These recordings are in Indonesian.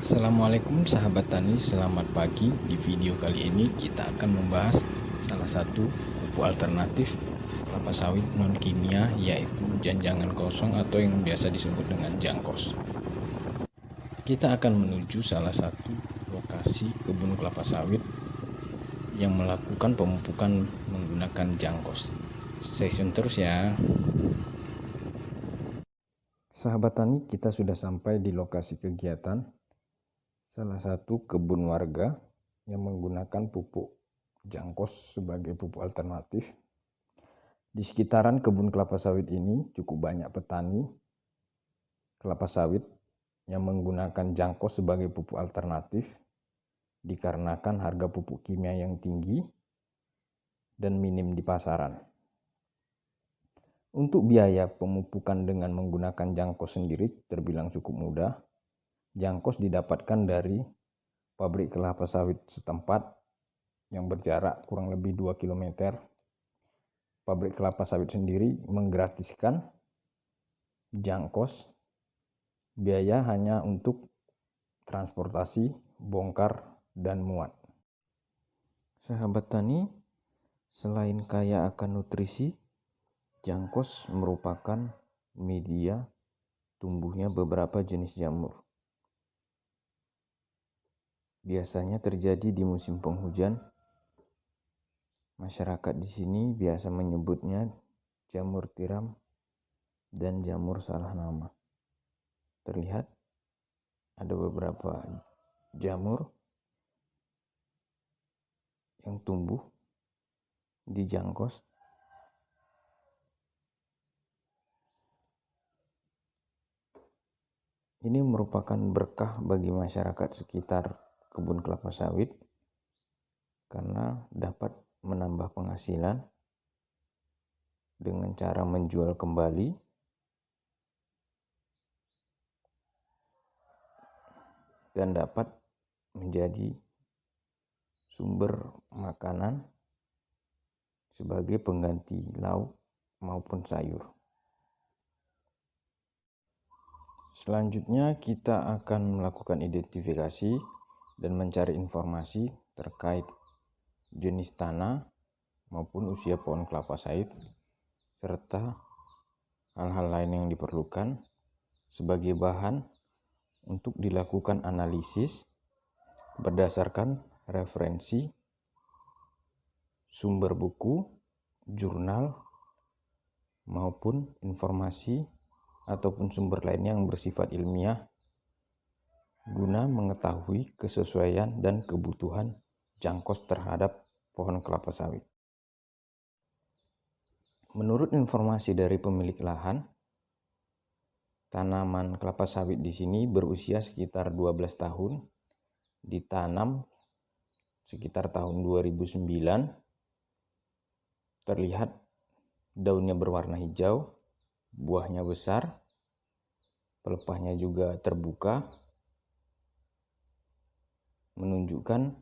Assalamualaikum sahabat tani, selamat pagi. Di video kali ini kita akan membahas salah satu pupuk alternatif kelapa sawit non kimia, yaitu janjangan kosong atau yang biasa disebut dengan jangkos. Kita akan menuju salah satu lokasi kebun kelapa sawit yang melakukan pemupukan menggunakan jangkos. Stay tune terus ya. Sahabat tani, kita sudah sampai di lokasi kegiatan salah satu kebun warga yang menggunakan pupuk jangkos sebagai pupuk alternatif. Di sekitaran kebun kelapa sawit ini cukup banyak petani kelapa sawit yang menggunakan jangkos sebagai pupuk alternatif dikarenakan harga pupuk kimia yang tinggi dan minim di pasaran. Untuk biaya pemupukan dengan menggunakan jangkos sendiri terbilang cukup mudah. Jangkos didapatkan dari pabrik kelapa sawit setempat yang berjarak kurang lebih 2 km. Pabrik kelapa sawit sendiri menggratiskan jangkos. Biaya hanya untuk transportasi, bongkar, dan muat. Sahabat tani, selain kaya akan nutrisi, jangkos merupakan media tumbuhnya beberapa jenis jamur. Biasanya terjadi di musim penghujan. Masyarakat di sini biasa menyebutnya jamur tiram dan jamur salah nama. Terlihat ada beberapa jamur yang tumbuh di jangkos. Ini merupakan berkah bagi masyarakat sekitar kebun kelapa sawit karena dapat menambah penghasilan dengan cara menjual kembali dan dapat menjadi sumber makanan sebagai pengganti lauk maupun sayur. Selanjutnya kita akan melakukan identifikasi dan mencari informasi terkait jenis tanah maupun usia pohon kelapa sawit serta hal-hal lain yang diperlukan sebagai bahan untuk dilakukan analisis berdasarkan referensi sumber buku, jurnal, maupun informasi ataupun sumber lainnya yang bersifat ilmiah guna mengetahui kesesuaian dan kebutuhan jangkos terhadap pohon kelapa sawit. Menurut informasi dari pemilik lahan, tanaman kelapa sawit di sini berusia sekitar 12 tahun, ditanam sekitar tahun 2009. Terlihat daunnya berwarna hijau, buahnya besar, pelepahnya juga terbuka, menunjukkan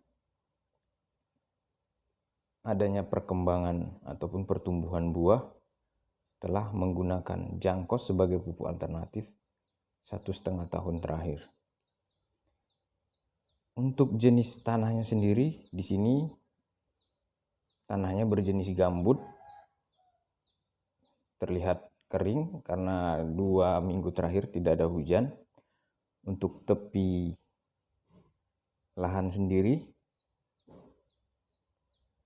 adanya perkembangan ataupun pertumbuhan buah setelah menggunakan jangkos sebagai pupuk alternatif 1,5 tahun terakhir. Untuk jenis tanahnya sendiri, di sini tanahnya berjenis gambut, terlihat kering karena 2 minggu terakhir tidak ada hujan. Untuk tepi lahan sendiri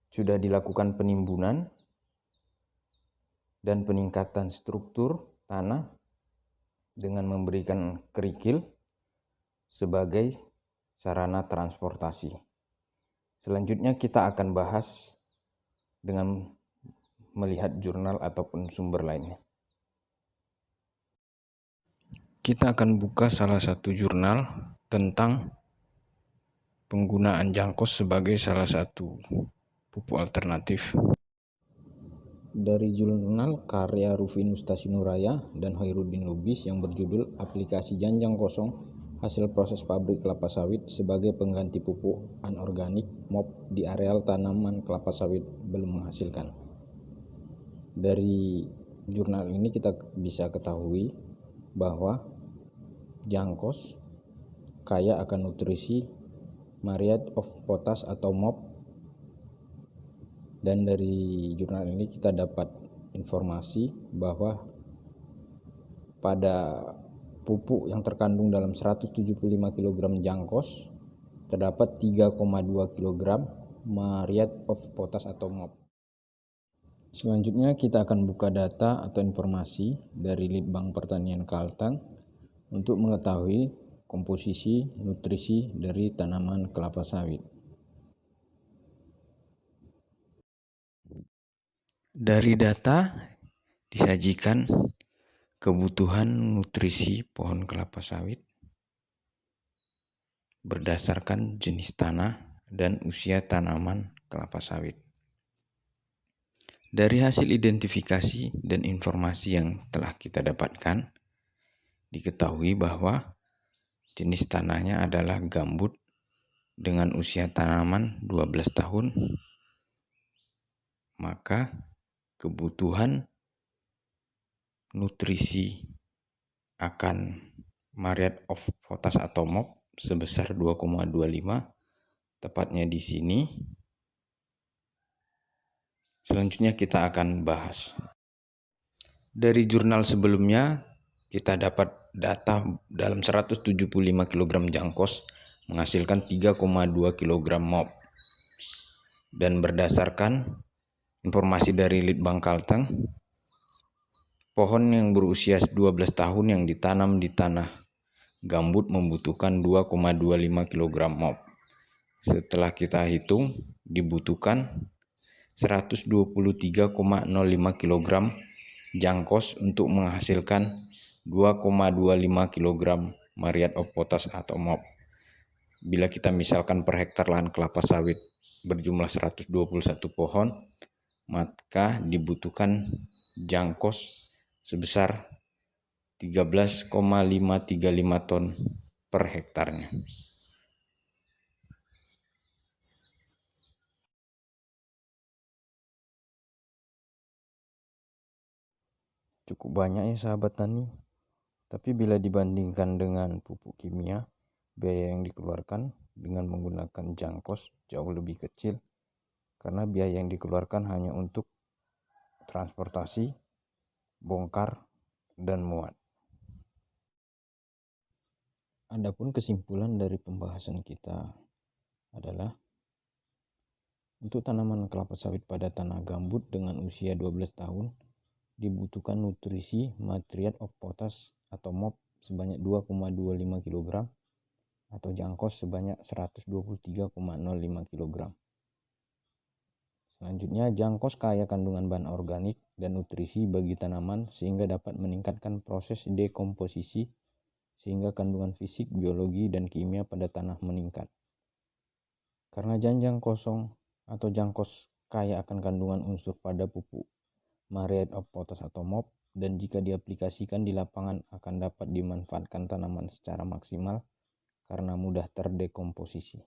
sudah dilakukan penimbunan dan peningkatan struktur tanah dengan memberikan kerikil sebagai sarana transportasi. Selanjutnya kita akan bahas dengan melihat jurnal ataupun sumber lainnya. Kita akan buka salah satu jurnal tentang penggunaan jangkos sebagai salah satu pupuk alternatif. Dari jurnal karya Rufinus Tasinuraya dan Hoirudin Lubis yang berjudul Aplikasi Janjang Kosong Hasil Proses Pabrik Kelapa Sawit sebagai Pengganti Pupuk Anorganik MOP di Areal Tanaman Kelapa Sawit Belum Menghasilkan. Dari jurnal ini kita bisa ketahui bahwa jangkos kaya akan nutrisi Myriad of Potash atau MOP. Dan dari jurnal ini kita dapat informasi bahwa pada pupuk yang terkandung dalam 175 kg jangkos terdapat 3,2 kg Myriad of Potash atau MOP. Selanjutnya kita akan buka data atau informasi dari Litbang Pertanian Kalteng untuk mengetahui komposisi nutrisi dari tanaman kelapa sawit. Dari data disajikan kebutuhan nutrisi pohon kelapa sawit berdasarkan jenis tanah dan usia tanaman kelapa sawit. Dari hasil identifikasi dan informasi yang telah kita dapatkan, diketahui bahwa jenis tanahnya adalah gambut dengan usia tanaman 12 tahun, maka kebutuhan nutrisi akan Myriad of Potash atau MOP sebesar 2,25, tepatnya di sini. Selanjutnya kita akan bahas. Dari jurnal sebelumnya kita dapat data dalam 175 kg jangkos menghasilkan 3,2 kg MOP. Dan berdasarkan informasi dari Litbang Kalteng, pohon yang berusia 12 tahun yang ditanam di tanah gambut membutuhkan 2,25 kg MOP. Setelah kita hitung, dibutuhkan 123,05 kg jangkos untuk menghasilkan 2,25 kg Myriad of Potash atau MOP. Bila kita misalkan per hektar lahan kelapa sawit berjumlah 121 pohon, maka dibutuhkan jangkos sebesar 13,535 ton per hektarnya. Cukup banyak ya sahabat tani, tapi bila dibandingkan dengan pupuk kimia, biaya yang dikeluarkan dengan menggunakan jangkos jauh lebih kecil, karena biaya yang dikeluarkan hanya untuk transportasi, bongkar, dan muat. Adapun kesimpulan dari pembahasan kita adalah untuk tanaman kelapa sawit pada tanah gambut dengan usia 12 tahun dibutuhkan nutrisi Myriad of Potash atau MOP sebanyak 2,25 kg atau jangkos sebanyak 123,05 kg. Selanjutnya, jangkos kaya kandungan bahan organik dan nutrisi bagi tanaman sehingga dapat meningkatkan proses dekomposisi sehingga kandungan fisik, biologi, dan kimia pada tanah meningkat. Karena janjang kosong atau jangkos kaya akan kandungan unsur pada pupuk Myriad of Potash atau MOP, dan jika diaplikasikan di lapangan akan dapat dimanfaatkan tanaman secara maksimal karena mudah terdekomposisi.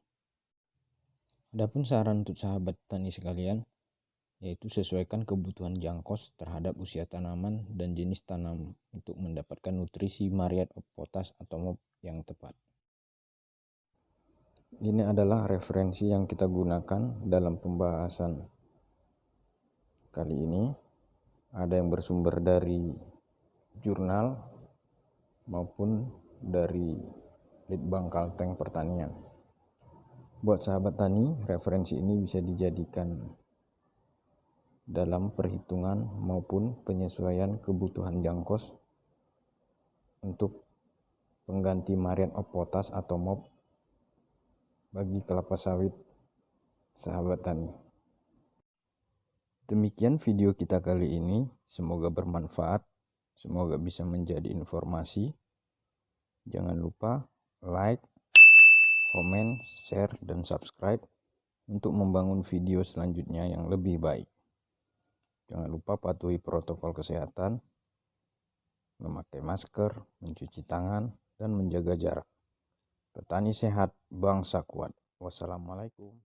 Adapun saran untuk sahabat tani sekalian, yaitu sesuaikan kebutuhan jangkos terhadap usia tanaman dan jenis tanam untuk mendapatkan nutrisi Myriad of Potash atau MOP yang tepat. Ini adalah referensi yang kita gunakan dalam pembahasan kali ini. Ada yang bersumber dari jurnal maupun dari Litbang Kalteng Pertanian. Buat sahabat tani, referensi ini bisa dijadikan dalam perhitungan maupun penyesuaian kebutuhan jangkos untuk pengganti Myriad of Potash atau MOP bagi kelapa sawit sahabat tani. Demikian video kita kali ini, semoga bermanfaat, semoga bisa menjadi informasi. Jangan lupa like, komen, share, dan subscribe untuk membangun video selanjutnya yang lebih baik. Jangan lupa patuhi protokol kesehatan, memakai masker, mencuci tangan, dan menjaga jarak. Petani sehat, bangsa kuat. Wassalamualaikum.